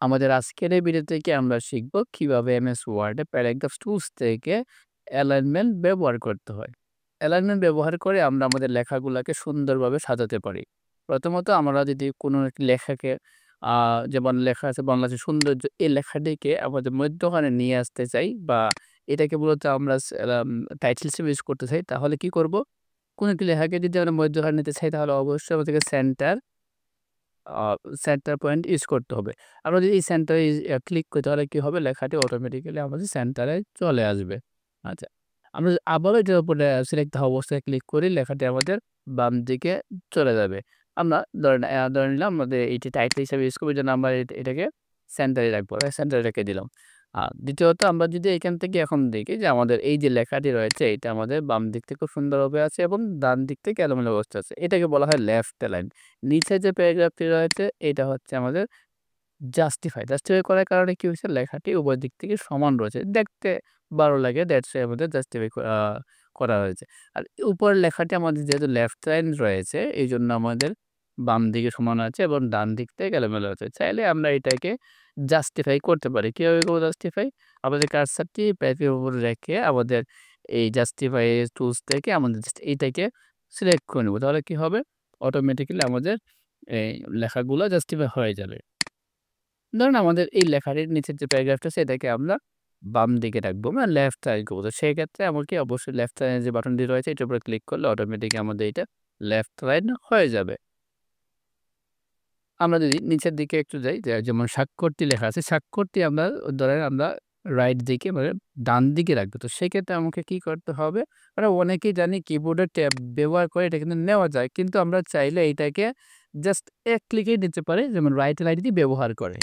আমাদের আজকের এই ভিডিও থেকে আমরা শিখব কিভাবে এমএস ওয়ার্ডে প্যারাগ্রাফ টুলস থেকে অ্যালাইনমেন্ট ব্যবহার করতে হয়। অ্যালাইনমেন্ট ব্যবহার করে আমরা আমাদের লেখাগুলোকে সুন্দরভাবে সাজাতে পারি। প্রথমত আমরা যদি কোনো একটি লেখাকে যেমন লেখা আছে বাংলাদেশের সৌন্দর্য, এই লেখাটিকে আমাদের মধ্যখানে নিয়ে আসতে চাই বা এটাকে মূলত আমরা টাইটেল হিসেবে ইউজ করতে চাই, তাহলে কি করব? কোনো একটি লেখাকে যদি আমরা মধ্যখানে নিতে চাই তাহলে অবশ্যই আমাদেরকে আ সেন্টার পয়েন্ট ইউজ করতে হবে। আমরা যদি এই সেন্টারে ক্লিক করি তাহলে কি হবে? লেখাটি অটোমেটিক্যালি আমাদের সেন্টারে চলে আসবে। আচ্ছা। আমরা আবারও এটার উপরে সিলেক্ট অবস্থায় ক্লিক করি, লেখাটি আমাদের বাম দিকে চলে যাবে। আমরা ধরে নিলাম আমাদের এটি টাইটেল হিসেবে ইউজ করব, এজন্য আমরা এটাকে সেন্টারে রাখবো। সেন্টারে রেখে দিলাম। দ্বিতীয়ত আমরা যদি এখান থেকে এখন দেখি যে আমাদের এই যে লেখাটি রয়েছে এটা আমাদের বাম দিক থেকে খুব সুন্দরভাবে আছে এবং ডান দিক থেকে এলোমেলো অবস্থায় আছে। এটাকে বলা হয় লেফট অ্যালাইন। নিচে যে প্যারাগ্রাফটি রয়েছে এটা হচ্ছে আমাদের জাস্টিফাই। জাস্টিফাই করার কারণে কি হয়েছে? লেখাটি উভয় দিক থেকে সমান রয়েছে। দেখতে ভালো লাগে, দ্যাটস ওয়াই আমাদের জাস্টিফাই করা হয়েছে। আর উপরের লেখাটি আমাদের যেহেতু লেফট লাইন রয়েছে এইজন্য আমাদের বাম দিকে সমান আছে এবং ডান দিক থেকে এলোমেলো আছে। চাইলে আমরা এটাকে জাস্টিফাই করতে পারি। কিভাবে করব জাস্টিফাই? আমাদের কার্সারটি পেজের উপরে রেখে আমাদের এই জাস্টিফাই টুলস থেকে আমাদের জাস্ট এইটাকে সিলেক্ট করে নেব। তাহলে কি হবে? অটোমেটিক্যালি আমাদের এই লেখাগুলো জাস্টিফাই হয়ে যাবে। ধরুন আমাদের এই লেখাটির নিচের যে প্যারাগ্রাফটা আছে এটাকে আমরা বাম দিকে রাখবো, মানে লেফট সাইড করবো। তো সেক্ষেত্রে আমাকে অবশ্যই লেফট সাইডে যে বাটনটি রয়েছে এটার উপরে ক্লিক করলে অটোমেটিক আমাদের এটা লেফট রাইট হয়ে যাবে। আমরা যদি নিচের দিকে একটু যাই, যেমন স্বাক্ষরটি লেখা আছে, স্বাক্ষরটি আমরা ধরেন আমরা রাইট দিকে মানে ডান দিকে রাখবো। তো সেক্ষেত্রে আমাকে কি করতে হবে? আমরা অনেকেই জানি কিবোর্ডের ট্যাব ব্যবহার করে এটা কিন্তু নেওয়া যায়। কিন্তু আমরা চাইলে এটাকে জাস্ট এক ক্লিকেই নিতে পারি, যেমন রাইট লাইন দিয়ে ব্যবহার করে।